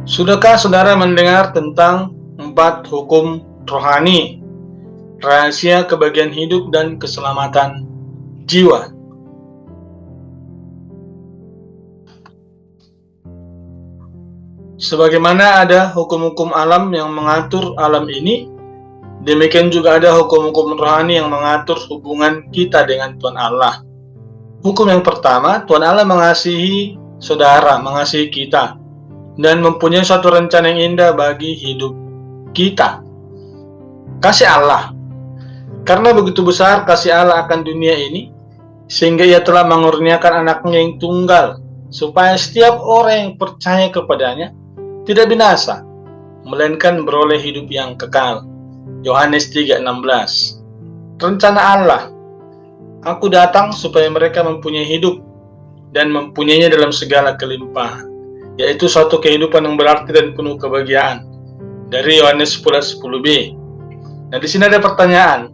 Sudahkah saudara mendengar tentang 4 hukum rohani, rahasia kebahagiaan hidup dan keselamatan jiwa? Sebagaimana ada hukum-hukum alam yang mengatur alam ini, demikian juga ada hukum-hukum rohani yang mengatur hubungan kita dengan Tuhan Allah. Hukum yang pertama, Tuhan Allah mengasihi saudara, mengasihi kita, dan mempunyai suatu rencana yang indah bagi hidup kita. Kasih Allah. Karena begitu besar kasih Allah akan dunia ini, sehingga Ia telah mengurniakan anaknya yang tunggal, supaya setiap orang yang percaya kepadanya tidak binasa, melainkan beroleh hidup yang kekal. Yohanes 3:16. Rencana Allah, Aku datang supaya mereka mempunyai hidup dan mempunyainya dalam segala kelimpahan, yaitu suatu kehidupan yang berarti dan penuh kebahagiaan. Dari Yohanes 10:10b. Nah, di sini ada pertanyaan.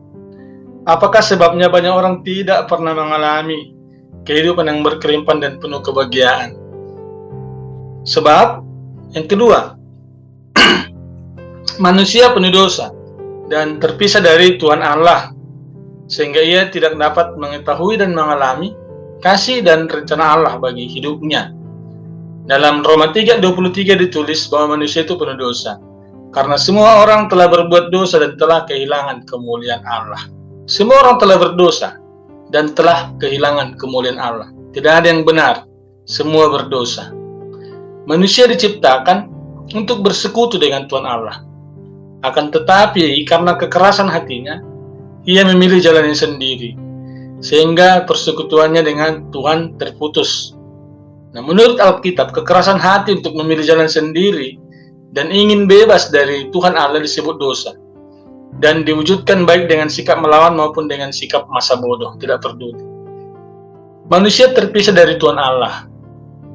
Apakah sebabnya banyak orang tidak pernah mengalami kehidupan yang berkelimpahan dan penuh kebahagiaan? Sebab yang kedua, manusia penuh dosa dan terpisah dari Tuhan Allah, sehingga ia tidak dapat mengetahui dan mengalami kasih dan rencana Allah bagi hidupnya. Dalam Roma 3:23 ditulis bahwa manusia itu penuh dosa, karena semua orang telah berbuat dosa dan telah kehilangan kemuliaan Allah. Semua orang telah berdosa dan telah kehilangan kemuliaan Allah. Tidak ada yang benar, semua berdosa. Manusia diciptakan untuk bersekutu dengan Tuhan Allah. Akan tetapi karena kekerasan hatinya, ia memilih jalannya sendiri, sehingga persekutuannya dengan Tuhan terputus. Nah, menurut Alkitab, kekerasan hati untuk memilih jalan sendiri dan ingin bebas dari Tuhan Allah disebut dosa, dan diwujudkan baik dengan sikap melawan maupun dengan sikap masa bodoh, tidak peduli. Manusia terpisah dari Tuhan Allah,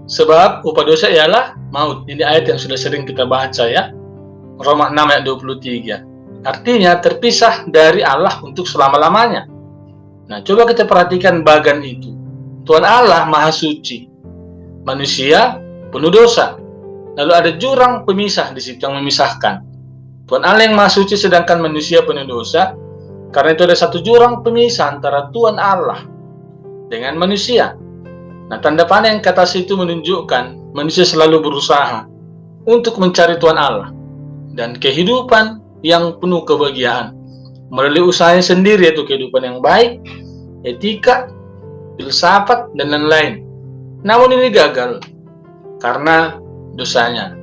sebab upah dosa ialah maut. Ini ayat yang sudah sering kita baca ya, Roma 6:23. Artinya terpisah dari Allah untuk selama-lamanya. Nah, coba kita perhatikan bagan itu. Tuhan Allah Maha Suci, manusia penuh dosa. Lalu ada jurang pemisah di situ yang memisahkan. Tuhan Allah yang Maha Suci sedangkan manusia penuh dosa. Karena itu ada satu jurang pemisah antara Tuhan Allah dengan manusia. Nah, tanda panah yang ke atas itu menunjukkan manusia selalu berusaha untuk mencari Tuhan Allah dan kehidupan yang penuh kebahagiaan melalui usahanya sendiri, yaitu kehidupan yang baik, etika, filsafat, dan lain-lain. Namun ini gagal karena dosanya.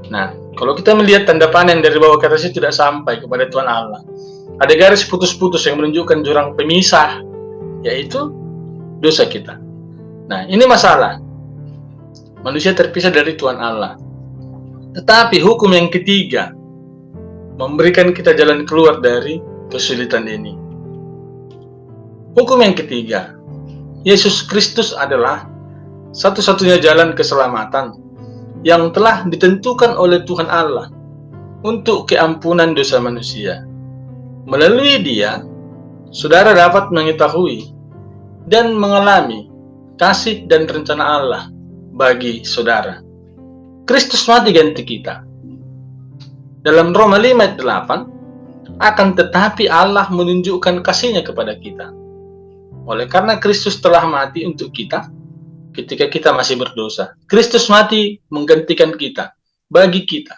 Nah, kalau kita melihat tanda panah yang dari bawah ke atas itu tidak sampai kepada Tuhan Allah, ada garis putus-putus yang menunjukkan jurang pemisah, yaitu dosa kita. Nah, ini masalah. Manusia terpisah dari Tuhan Allah. Tetapi hukum yang ketiga memberikan kita jalan keluar dari kesulitan ini. Hukum yang ketiga, Yesus Kristus adalah satu-satunya jalan keselamatan yang telah ditentukan oleh Tuhan Allah untuk keampunan dosa manusia. Melalui Dia, saudara dapat mengetahui dan mengalami kasih dan rencana Allah bagi saudara. Kristus mati ganti kita. Dalam Roma 5:8, akan tetapi Allah menunjukkan kasih-Nya kepada kita. Oleh karena Kristus telah mati untuk kita ketika kita masih berdosa. Kristus mati menggantikan kita, bagi kita.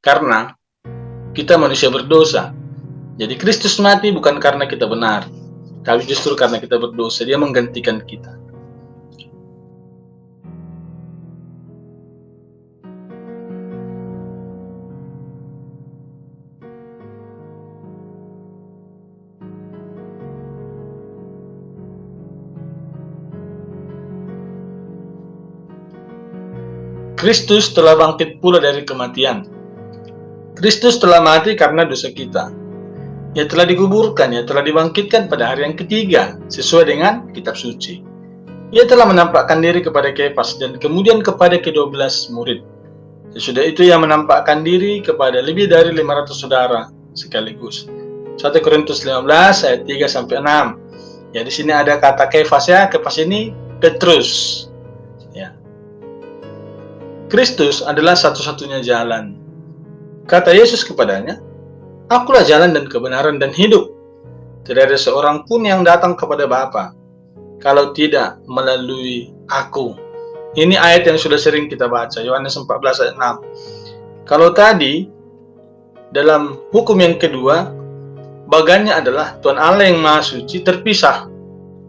Karena kita manusia berdosa. Jadi Kristus mati bukan karena kita benar, tapi justru karena kita berdosa. Dia menggantikan kita. Kristus telah bangkit pula dari kematian. Kristus telah mati karena dosa kita. Ia telah dikuburkan, ia telah dibangkitkan pada hari yang ketiga, sesuai dengan kitab suci. Ia telah menampakkan diri kepada Kefas dan kemudian kepada ke-12 murid. Sesudah itu ia menampakkan diri kepada lebih dari 500 saudara sekaligus. 1 Korintus 15 ayat 3-6. Ya, di sini ada kata Kefas ya. Kefas ini Petrus. Kristus adalah satu-satunya jalan. Kata Yesus kepadanya, "Akulah jalan dan kebenaran dan hidup. Tidak ada seorang pun yang datang kepada Bapa kalau tidak melalui Aku." Ini ayat yang sudah sering kita baca, Yohanes 14 ayat 6. Kalau tadi, dalam hukum yang kedua, bagannya adalah Tuhan Allah yang Maha Suci terpisah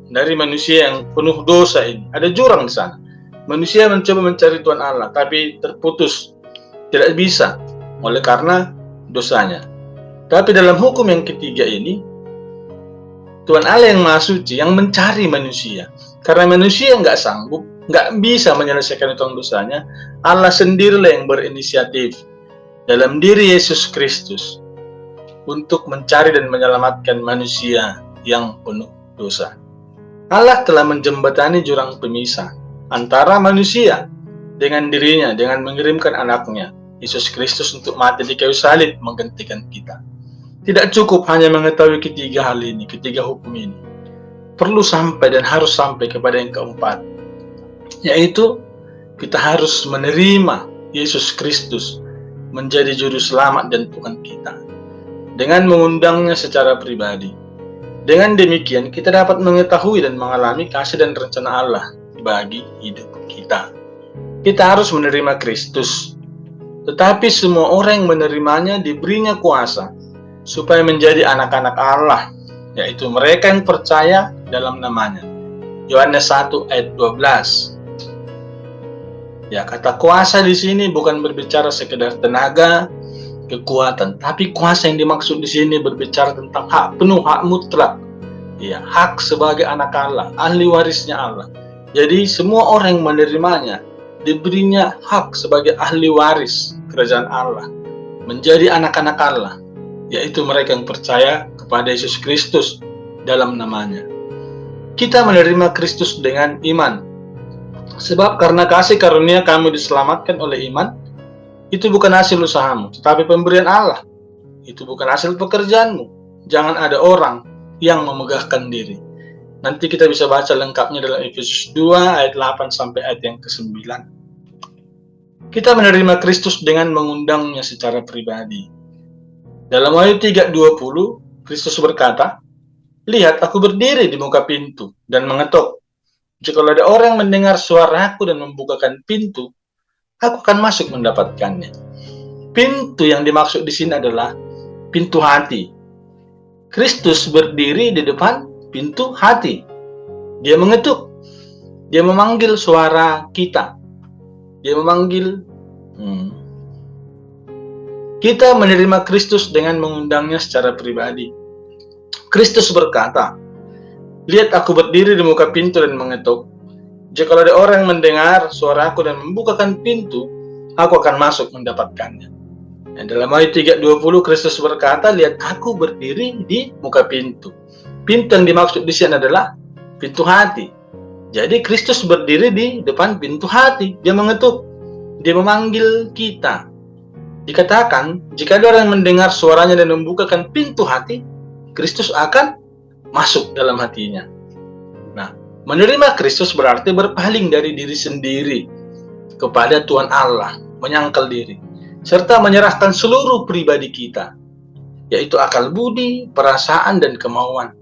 dari manusia yang penuh dosa ini. Ada jurang di sana. Manusia mencoba mencari Tuhan Allah, tapi terputus, tidak bisa, oleh karena dosanya. Tapi dalam hukum yang ketiga ini, Tuhan Allah yang Maha Suci yang mencari manusia. Karena manusia nggak sanggup, nggak bisa menyelesaikan utang dosanya, Allah sendirilah yang berinisiatif dalam diri Yesus Kristus untuk mencari dan menyelamatkan manusia yang penuh dosa. Allah telah menjembatani jurang pemisah antara manusia dengan dirinya dengan mengirimkan anaknya, Yesus Kristus, untuk mati di kayu salib menggantikan kita. Tidak cukup hanya mengetahui ketiga hal ini, ketiga hukum ini. Perlu sampai dan harus sampai kepada yang keempat, yaitu kita harus menerima Yesus Kristus menjadi juru selamat dan Tuhan kita dengan mengundangnya secara pribadi. Dengan demikian kita dapat mengetahui dan mengalami kasih dan rencana Allah bagi hidup kita. Kita harus menerima Kristus, tetapi semua orang yang menerimanya diberinya kuasa supaya menjadi anak-anak Allah, yaitu mereka yang percaya dalam namanya. Yohanes 1 ayat 12. Ya, kata kuasa di sini bukan berbicara sekedar tenaga, kekuatan, tapi kuasa yang dimaksud di sini berbicara tentang hak penuh, hak mutlak. Ya, hak sebagai anak Allah, ahli warisnya Allah. Jadi semua orang yang menerimanya diberinya hak sebagai ahli waris kerajaan Allah, menjadi anak-anak Allah, yaitu mereka yang percaya kepada Yesus Kristus dalam namanya. Kita menerima Kristus dengan iman, sebab karena kasih karunia kamu diselamatkan oleh iman. Itu bukan hasil usahamu, tetapi pemberian Allah. Itu bukan hasil pekerjaanmu. Jangan ada orang yang memegahkan diri. Nanti kita bisa baca lengkapnya dalam Efesus 2 ayat 8 sampai ayat yang ke-9. Kita menerima Kristus dengan mengundangnya secara pribadi. Dalam Wahyu 3:20, Kristus berkata, "Lihat, aku berdiri di muka pintu dan mengetuk. Jika ada orang mendengar suaraku dan membukakan pintu, aku akan masuk mendapatkannya." Pintu yang dimaksud di sini adalah pintu hati. Kristus berdiri di depan pintu hati. Dia mengetuk. Dia memanggil suara kita. Dia memanggil. Kita menerima Kristus dengan mengundangnya secara pribadi. Kristus berkata, "Lihat, aku berdiri di muka pintu dan mengetuk. Jika ada orang mendengar suaraku dan membukakan pintu, aku akan masuk mendapatkannya." Dan dalam Wahyu 3:20 Kristus berkata, "Lihat, aku berdiri di muka pintu." Pintu yang dimaksud di sini adalah pintu hati. Jadi Kristus berdiri di depan pintu hati. Dia mengetuk. Dia memanggil kita. Dikatakan, jika ada orang yang mendengar suaranya dan membukakan pintu hati, Kristus akan masuk dalam hatinya. Nah, menerima Kristus berarti berpaling dari diri sendiri kepada Tuhan Allah, menyangkal diri, serta menyerahkan seluruh pribadi kita, yaitu akal budi, perasaan, dan kemauan.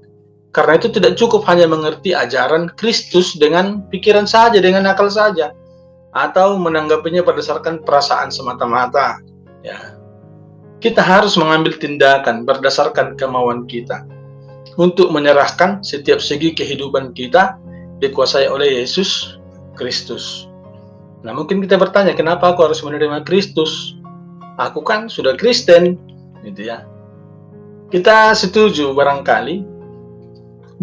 Karena itu tidak cukup hanya mengerti ajaran Kristus dengan pikiran saja, dengan akal saja, atau menanggapinya berdasarkan perasaan semata-mata. Ya, kita harus mengambil tindakan berdasarkan kemauan kita untuk menyerahkan setiap segi kehidupan kita dikuasai oleh Yesus Kristus. Nah, mungkin kita bertanya, kenapa aku harus menerima Kristus? Aku kan sudah Kristen, gitu ya. Kita setuju barangkali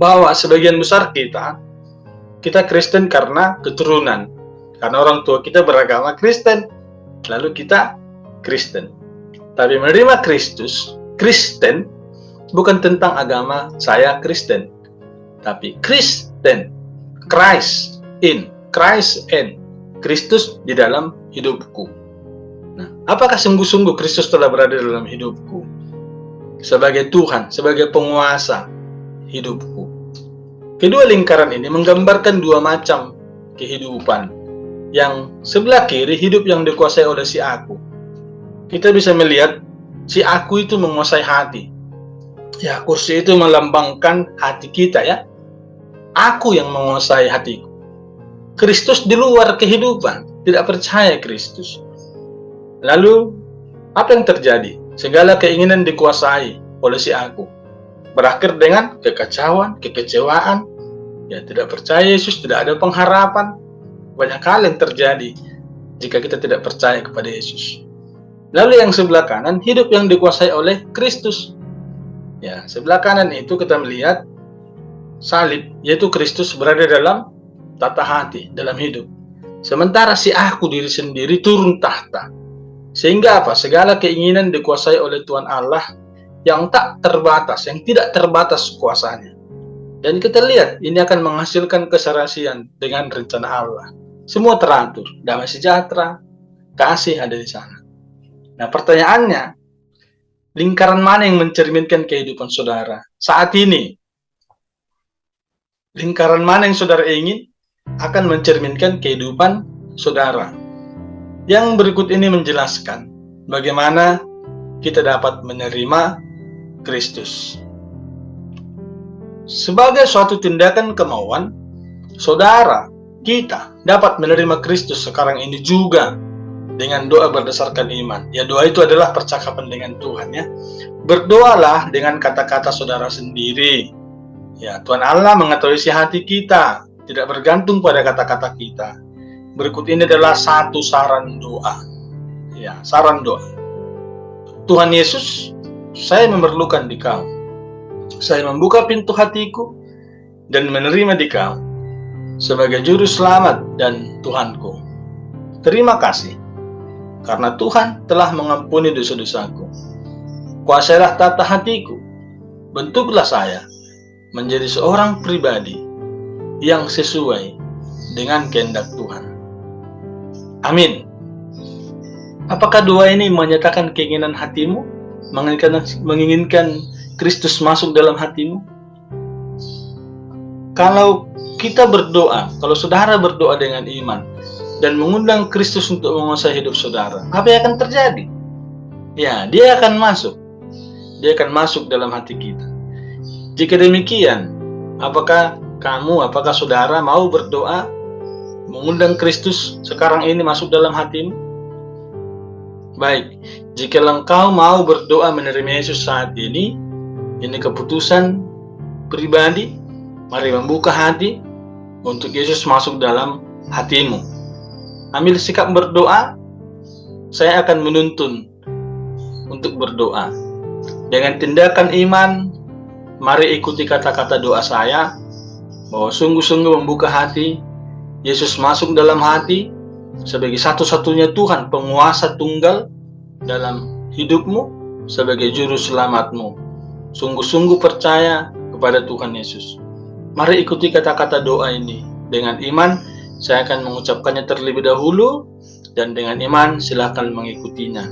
bahwa sebagian besar kita Kristen karena keturunan, karena orang tua kita beragama Kristen, lalu kita Kristen. Tapi menerima Kristus, Kristen bukan tentang agama saya Kristen, tapi Kristen, Christ in, Christ and, Kristus di dalam hidupku. Nah, apakah sungguh-sungguh Kristus telah berada dalam hidupku sebagai Tuhan, sebagai penguasa hidupku? Kedua lingkaran ini menggambarkan dua macam kehidupan. Yang sebelah kiri hidup yang dikuasai oleh si aku. Kita bisa melihat si aku itu menguasai hati. Ya, kursi itu melambangkan hati kita ya. Aku yang menguasai hatiku. Kristus di luar kehidupan, tidak percaya Kristus. Lalu, apa yang terjadi? Segala keinginan dikuasai oleh si aku. Berakhir dengan kekacauan, kekecewaan. Ya, tidak percaya Yesus, tidak ada pengharapan. Banyak hal yang terjadi jika kita tidak percaya kepada Yesus. Lalu yang sebelah kanan, hidup yang dikuasai oleh Kristus. Ya, sebelah kanan itu kita melihat salib, yaitu Kristus berada dalam tata hati, dalam hidup. Sementara si aku diri sendiri turun tahta. Sehingga apa? Segala keinginan dikuasai oleh Tuhan Allah yang tak terbatas, yang tidak terbatas kuasanya. Dan kita lihat, ini akan menghasilkan keserasian dengan rencana Allah. Semua teratur, damai sejahtera, kasih ada di sana. Nah, pertanyaannya, lingkaran mana yang mencerminkan kehidupan saudara saat ini? Lingkaran mana yang saudara ingin akan mencerminkan kehidupan saudara? Yang berikut ini menjelaskan bagaimana kita dapat menerima Kristus. Sebagai suatu tindakan kemauan, saudara, kita dapat menerima Kristus sekarang ini juga dengan doa berdasarkan iman. Ya, doa itu adalah percakapan dengan Tuhan ya. Berdoalah dengan kata-kata saudara sendiri. Ya, Tuhan Allah mengetahui isi hati kita, tidak bergantung pada kata-kata kita. Berikut ini adalah satu saran doa. Ya, saran doa. Tuhan Yesus, saya memerlukan Dikau. Saya membuka pintu hatiku dan menerima Dikau sebagai juru selamat dan Tuhanku. Terima kasih karena Tuhan telah mengampuni dosa-dosaku. Kuasailah tata hatiku. Bentuklah saya menjadi seorang pribadi yang sesuai dengan kehendak Tuhan. Amin. Apakah doa ini menyatakan keinginan hatimu? Menginginkan Kristus masuk dalam hatimu? Kalau kita berdoa, kalau saudara berdoa dengan iman dan mengundang Kristus untuk menguasai hidup saudara, apa yang akan terjadi? Ya, dia akan masuk. Dia akan masuk dalam hati kita. Jika demikian, apakah saudara mau berdoa mengundang Kristus sekarang ini masuk dalam hatimu? Baik, jika engkau mau berdoa menerima Yesus saat ini keputusan pribadi, mari membuka hati untuk Yesus masuk dalam hatimu. Ambil sikap berdoa, saya akan menuntun untuk berdoa. Dengan tindakan iman, mari ikuti kata-kata doa saya, bahwa sungguh-sungguh membuka hati, Yesus masuk dalam hati, sebagai satu-satunya Tuhan, penguasa tunggal dalam hidupmu, sebagai juru selamatmu. Sungguh-sungguh percaya kepada Tuhan Yesus. Mari ikuti kata-kata doa ini. Dengan iman, saya akan mengucapkannya terlebih dahulu, dan dengan iman silakan mengikutinya.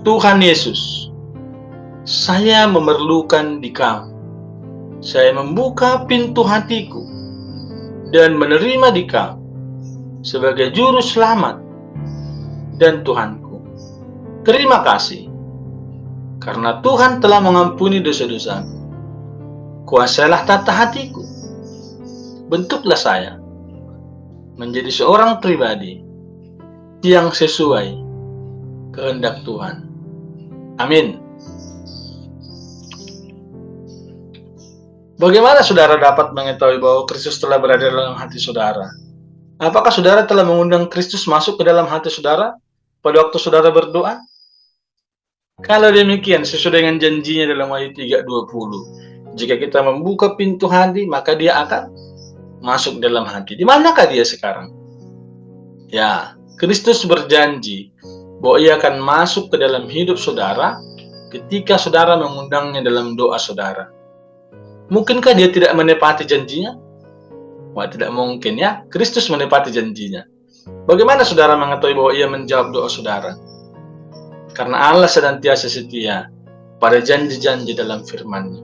Tuhan Yesus, saya memerlukan Dikau. Saya membuka pintu hatiku dan menerima Dikau sebagai juru selamat dan Tuhanku. Terima kasih karena Tuhan telah mengampuni dosa-dosaku. Kuasailah tata hatiku. Bentuklah saya menjadi seorang pribadi yang sesuai kehendak Tuhan. Amin. Bagaimana saudara dapat mengetahui bahwa Kristus telah berada dalam hati saudara? Apakah saudara telah mengundang Kristus masuk ke dalam hati saudara pada waktu saudara berdoa? Kalau demikian, sesuai dengan janjinya dalam Wahyu 3:20, jika kita membuka pintu hati, maka dia akan masuk dalam hati. Di manakah dia sekarang? Ya, Kristus berjanji bahwa ia akan masuk ke dalam hidup saudara ketika saudara mengundangnya dalam doa saudara. Mungkinkah dia tidak menepati janjinya? Wah, tidak mungkin ya. Kristus menepati janjinya. Bagaimana saudara mengetahui bahwa ia menjawab doa saudara? Karena Allah senantiasa setia pada janji-janji dalam firman-Nya.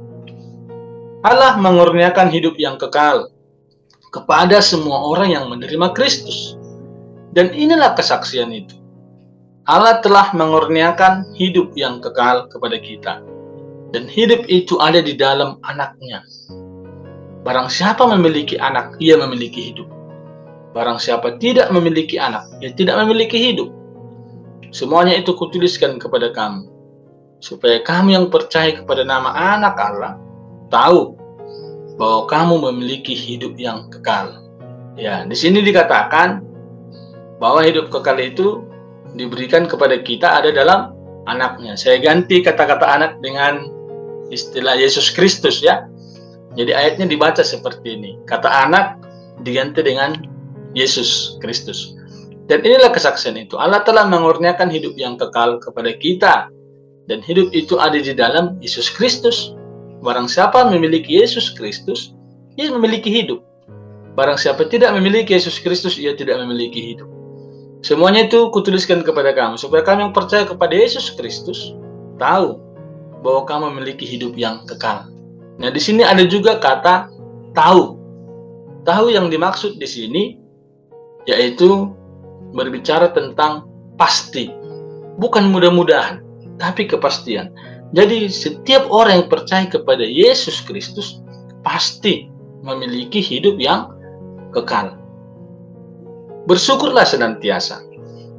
Allah mengurniakan hidup yang kekal kepada semua orang yang menerima Kristus. Dan inilah kesaksian itu. Allah telah mengurniakan hidup yang kekal kepada kita. Dan hidup itu ada di dalam Anak-Nya. Barang siapa memiliki anak, ia memiliki hidup. Barang siapa tidak memiliki anak, ia tidak memiliki hidup. Semuanya itu kutuliskan kepada kamu, supaya kamu yang percaya kepada nama Anak Allah, tahu bahwa kamu memiliki hidup yang kekal. Ya, di sini dikatakan bahwa hidup kekal itu diberikan kepada kita ada dalam Anak-Nya. Saya ganti kata-kata anak dengan istilah Yesus Kristus ya. Jadi ayatnya dibaca seperti ini. Kata anak diganti dengan Yesus Kristus. Dan inilah kesaksian itu. Allah telah mengurniakan hidup yang kekal kepada kita. Dan hidup itu ada di dalam Yesus Kristus. Barang siapa memiliki Yesus Kristus, ia memiliki hidup. Barang siapa tidak memiliki Yesus Kristus, ia tidak memiliki hidup. Semuanya itu kutuliskan kepada kamu, supaya kamu yang percaya kepada Yesus Kristus tahu bahwa kamu memiliki hidup yang kekal. Nah, di sini ada juga kata tahu. Tahu yang dimaksud di sini yaitu berbicara tentang pasti. Bukan mudah-mudahan, tapi kepastian. Jadi setiap orang yang percaya kepada Yesus Kristus pasti memiliki hidup yang kekal. Bersyukurlah senantiasa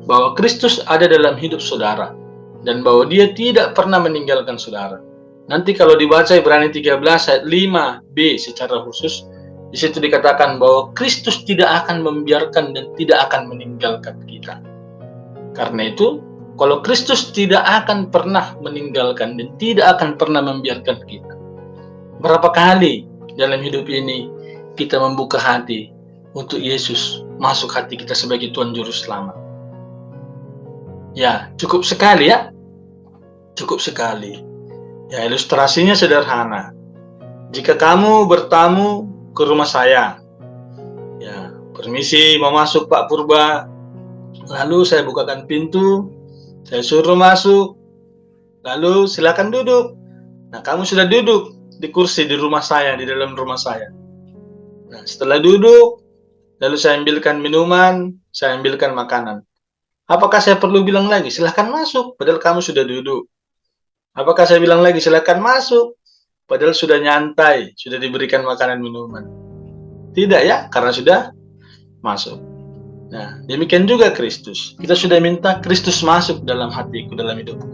bahwa Kristus ada dalam hidup saudara dan bahwa Dia tidak pernah meninggalkan saudara. Nanti kalau dibaca Ibrani 13 ayat 5b secara khusus, di situ dikatakan bahwa Kristus tidak akan membiarkan dan tidak akan meninggalkan kita. Karena itu, kalau Kristus tidak akan pernah meninggalkan dan tidak akan pernah membiarkan kita, berapa kali dalam hidup ini kita membuka hati untuk Yesus masuk hati kita sebagai Tuhan Juru Selamat? Ya, cukup sekali ya. Cukup sekali. Ya, ilustrasinya sederhana. Jika kamu bertamu ke rumah saya, ya, permisi mau masuk Pak Purba, lalu saya bukakan pintu, saya suruh masuk, lalu silakan duduk. Nah, kamu sudah duduk di kursi di rumah saya, di dalam rumah saya. Nah, setelah duduk, lalu saya ambilkan minuman, saya ambilkan makanan. Apakah saya perlu bilang lagi, silakan masuk, padahal kamu sudah duduk? Apakah saya bilang lagi, silakan masuk, padahal sudah nyantai, sudah diberikan makanan minuman? Tidak ya, karena sudah masuk. Nah, demikian juga Kristus. Kita sudah minta Kristus masuk dalam hatiku, dalam hidupku.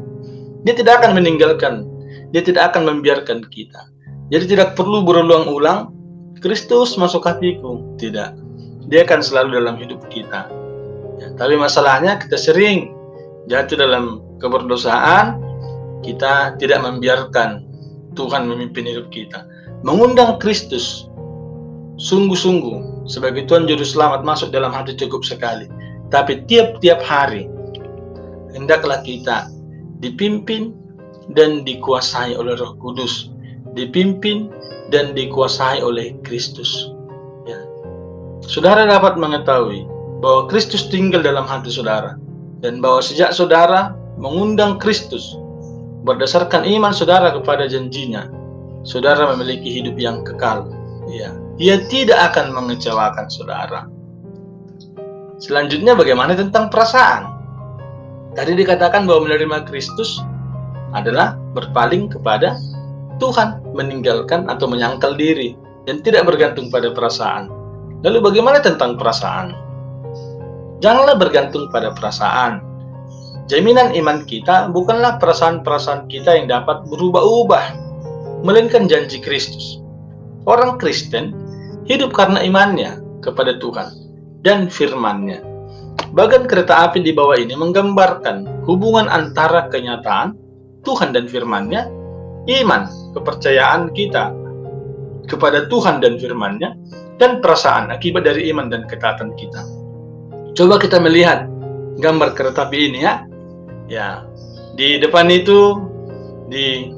Dia tidak akan meninggalkan, Dia tidak akan membiarkan kita. Jadi tidak perlu berulang-ulang, Kristus masuk hatiku. Tidak. Dia akan selalu dalam hidup kita. Ya, tapi masalahnya kita sering jatuh dalam keberdosaan. Kita tidak membiarkan Tuhan memimpin hidup kita. Mengundang Kristus sungguh-sungguh sebagai Tuhan Juru Selamat masuk dalam hati cukup sekali. Tapi tiap-tiap hari hendaklah kita dipimpin dan dikuasai oleh Roh Kudus, dipimpin dan dikuasai oleh Kristus. Ya. Saudara dapat mengetahui bahwa Kristus tinggal dalam hati saudara, dan bahwa sejak saudara mengundang Kristus berdasarkan iman saudara kepada janjinya, saudara memiliki hidup yang kekal. Ya, Dia tidak akan mengecewakan saudara. Selanjutnya bagaimana tentang perasaan? Tadi dikatakan bahwa menerima Kristus adalah berpaling kepada Tuhan, meninggalkan atau menyangkal diri, dan tidak bergantung pada perasaan. Lalu bagaimana tentang perasaan? Janganlah bergantung pada perasaan. Jaminan iman kita bukanlah perasaan-perasaan kita yang dapat berubah-ubah, melainkan janji Kristus. Orang Kristen hidup karena imannya kepada Tuhan dan firman-Nya. Bagan kereta api di bawah ini menggambarkan hubungan antara kenyataan Tuhan dan firman-Nya, iman, kepercayaan kita kepada Tuhan dan firman-Nya, dan perasaan akibat dari iman dan ketaatan kita. Coba kita melihat gambar kereta api ini ya. Ya, di depan itu, di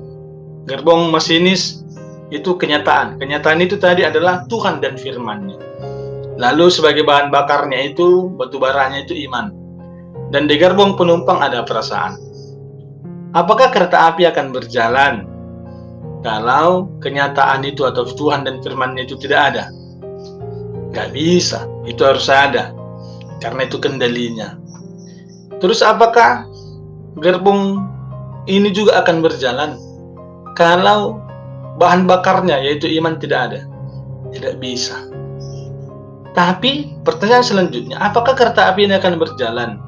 gerbong masinis, itu kenyataan. Kenyataan itu tadi adalah Tuhan dan firman-Nya. Lalu sebagai bahan bakarnya itu, batu baranya itu iman. Dan di gerbong penumpang ada perasaan. Apakah kereta api akan berjalan kalau kenyataan itu atau Tuhan dan firman-Nya itu tidak ada? Gak bisa, itu harus ada. karena itu kendalinya. Terus apakah gerbong ini juga akan berjalan kalau bahan bakarnya yaitu iman tidak ada? Tidak bisa. Tapi pertanyaan selanjutnya, apakah kereta api ini akan berjalan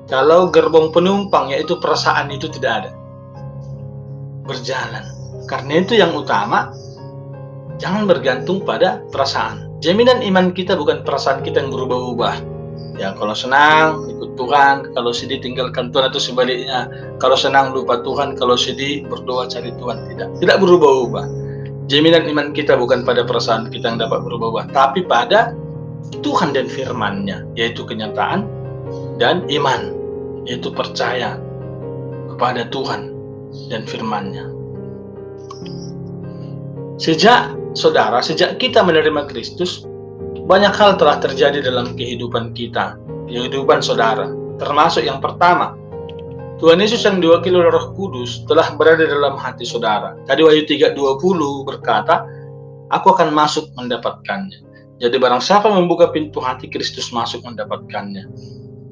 kalau gerbong penumpang yaitu perasaan itu tidak ada? Berjalan. Karena itu yang utama, jangan bergantung pada perasaan. Jaminan iman kita bukan perasaan kita yang berubah-ubah. Ya, kalau senang ikut Tuhan, kalau sedih tinggalkan Tuhan, atau sebaliknya. Kalau senang lupa Tuhan, kalau sedih berdoa cari Tuhan. Tidak berubah-ubah. Jaminan iman kita bukan pada perasaan kita yang dapat berubah-ubah, tapi pada Tuhan dan firman-Nya, yaitu kenyataan dan iman, yaitu percaya kepada Tuhan dan firman-Nya. Sejak kita menerima Kristus, banyak hal telah terjadi dalam kehidupan kita, kehidupan saudara. Termasuk yang pertama, Tuhan Yesus yang diwakili oleh Roh Kudus telah berada dalam hati saudara. Tadi Wahyu 3:20 berkata, "Aku akan masuk mendapatkannya." Jadi barang siapa membuka pintu hati, Kristus masuk mendapatkannya.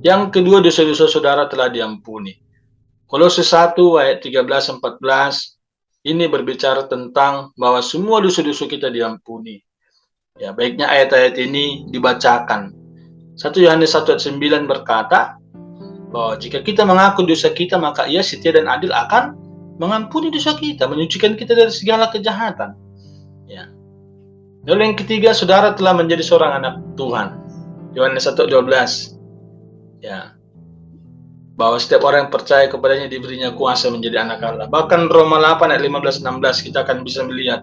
Yang kedua, dosa-dosa saudara telah diampuni. Kolose 1 ayat 13-14 ini berbicara tentang bahwa semua dosa-dosa kita diampuni. Ya, baiknya ayat-ayat ini dibacakan. 1 Yohanes 1 ayat 9 berkata bahwa jika kita mengaku dosa kita, maka Ia setia dan adil akan mengampuni dosa kita, menyucikan kita dari segala kejahatan. Ya. Lalu yang ketiga, saudara telah menjadi seorang anak Tuhan. Yohanes 1:12. Ya. Bahwa setiap orang yang percaya kepadanya diberinya kuasa menjadi anak Allah. Bahkan Roma 8 ayat 15-16 kita akan bisa melihat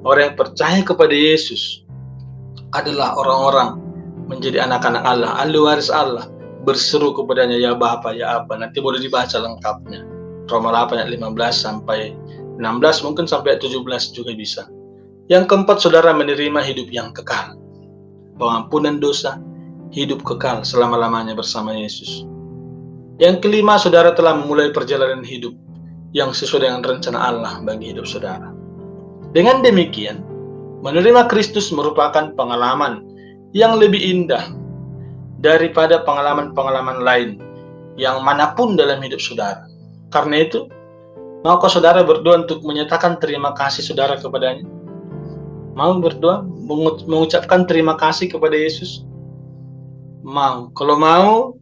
orang yang percaya kepada Yesus adalah orang-orang menjadi anak-anak Allah, ahli waris Allah, berseru kepadanya, ya Bapa, ya Aba. Nanti boleh dibaca lengkapnya. Roma 8 ayat 15 sampai 16, mungkin sampai 17 juga bisa. Yang keempat, saudara menerima hidup yang kekal. Pengampunan dosa, hidup kekal selama-lamanya bersama Yesus. Yang kelima, saudara telah memulai perjalanan hidup yang sesuai dengan rencana Allah bagi hidup saudara. Dengan demikian, menerima Kristus merupakan pengalaman yang lebih indah daripada pengalaman-pengalaman lain yang manapun dalam hidup saudara. Karena itu, maukah saudara berdoa untuk menyatakan terima kasih saudara kepadanya? Mau berdoa, mengucapkan terima kasih kepada Yesus? Mau. Kalau mau,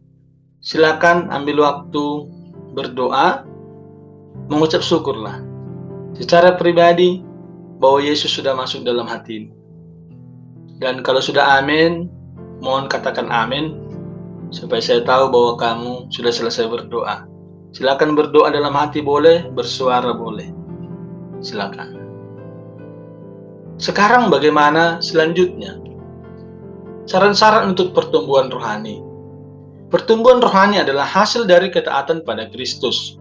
silakan ambil waktu berdoa, mengucap syukurlah secara pribadi bahwa Yesus sudah masuk dalam hatimu. Dan kalau sudah amin, mohon katakan amin supaya saya tahu bahwa kamu sudah selesai berdoa. Silakan berdoa dalam hati boleh, bersuara boleh. Silakan. Sekarang bagaimana selanjutnya? Saran-saran untuk pertumbuhan rohani. Pertumbuhan rohani adalah hasil dari ketaatan pada Kristus.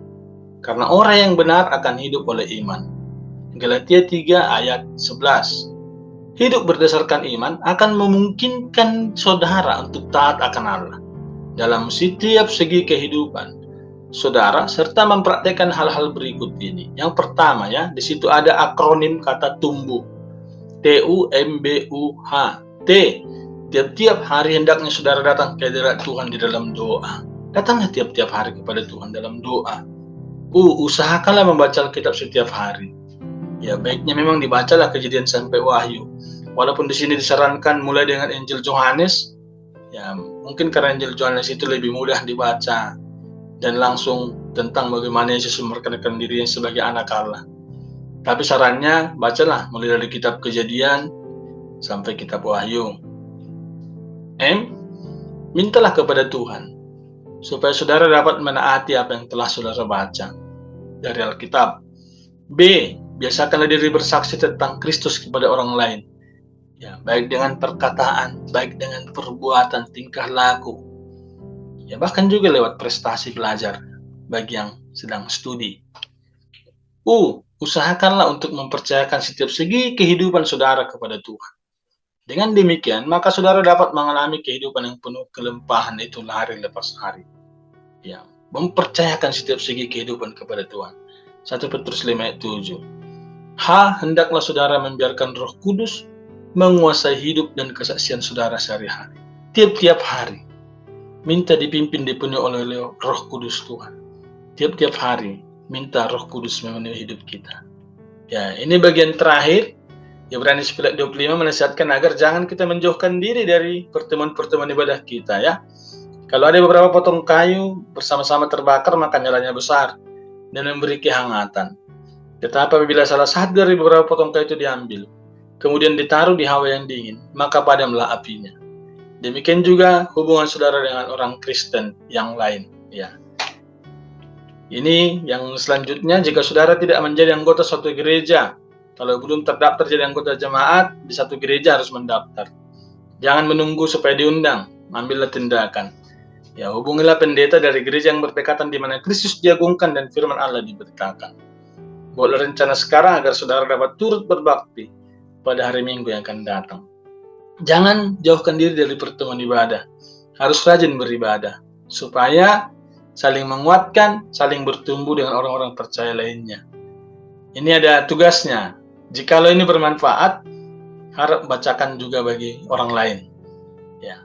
Karena orang yang benar akan hidup oleh iman. Galatia 3 ayat 11. Hidup berdasarkan iman akan memungkinkan saudara untuk taat akan Allah dalam setiap segi kehidupan saudara, serta mempraktekkan hal-hal berikut ini. Yang pertama, ya, di situ ada akronim kata tumbuh. TUMBUH. T. Tiap-tiap hari hendaknya saudara datang ke hadirat Tuhan di dalam doa. Datanglah tiap-tiap hari kepada Tuhan dalam doa. Usahakanlah membaca Alkitab setiap hari. Ya, baiknya memang dibacalah Kejadian sampai Wahyu. Walaupun di sini disarankan mulai dengan Injil Yohanes, ya mungkin karena Injil Yohanes itu lebih mudah dibaca dan langsung tentang bagaimana Yesus memperkenalkan dirinya sebagai anak Allah. Tapi sarannya bacalah mulai dari kitab Kejadian sampai kitab Wahyu. Mintalah kepada Tuhan supaya saudara dapat menaati apa yang telah saudara baca dari Alkitab. B. Biasakanlah diri bersaksi tentang Kristus kepada orang lain. Ya, baik dengan perkataan, baik dengan perbuatan, tingkah laku. Ya, bahkan juga lewat prestasi belajar bagi yang sedang studi. Usahakanlah untuk mempercayakan setiap segi kehidupan saudara kepada Tuhan. Dengan demikian, maka saudara dapat mengalami kehidupan yang penuh kelimpahan itu hari lepas hari. Ya, mempercayakan setiap segi kehidupan kepada Tuhan. 1 Petrus 5 ayat 7. Hendaklah saudara membiarkan Roh Kudus menguasai hidup dan kesaksian saudara sehari-hari. Tiap-tiap hari. minta dipimpin, dipenuhi oleh Roh Kudus Tuhan. Tiap-tiap hari minta Roh Kudus memenuhi hidup kita. Ya, ini bagian terakhir. Ibrani 11:25 menasihatkan agar jangan kita menjauhkan diri dari pertemuan-pertemuan ibadah kita, ya. Kalau ada beberapa potong kayu bersama-sama terbakar, maka nyalanya besar dan memberi kehangatan. Tetapi apabila salah satu dari beberapa potong kayu itu diambil, kemudian ditaruh di hawa yang dingin, maka padamlah apinya. Demikian juga hubungan saudara dengan orang Kristen yang lain, ya. Ini yang selanjutnya, jika saudara tidak menjadi anggota suatu gereja, kalau belum terdaftar jadi anggota jemaat di satu gereja, harus mendaftar. Jangan menunggu supaya diundang, ambillah tindakan. Ya, hubungilah pendeta dari gereja yang berpekatan di mana Kristus diagungkan dan firman Allah diberitakan. Buatlah rencana sekarang agar saudara dapat turut berbakti pada hari Minggu yang akan datang. Jangan jauhkan diri dari pertemuan ibadah. Harus rajin beribadah, supaya saling menguatkan, saling bertumbuh dengan orang-orang percaya lainnya. Ini ada tugasnya. Jikalau ini bermanfaat, harap bacakan juga bagi orang lain. Ya.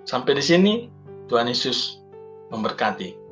Sampai di sini, Tuhan Yesus memberkati.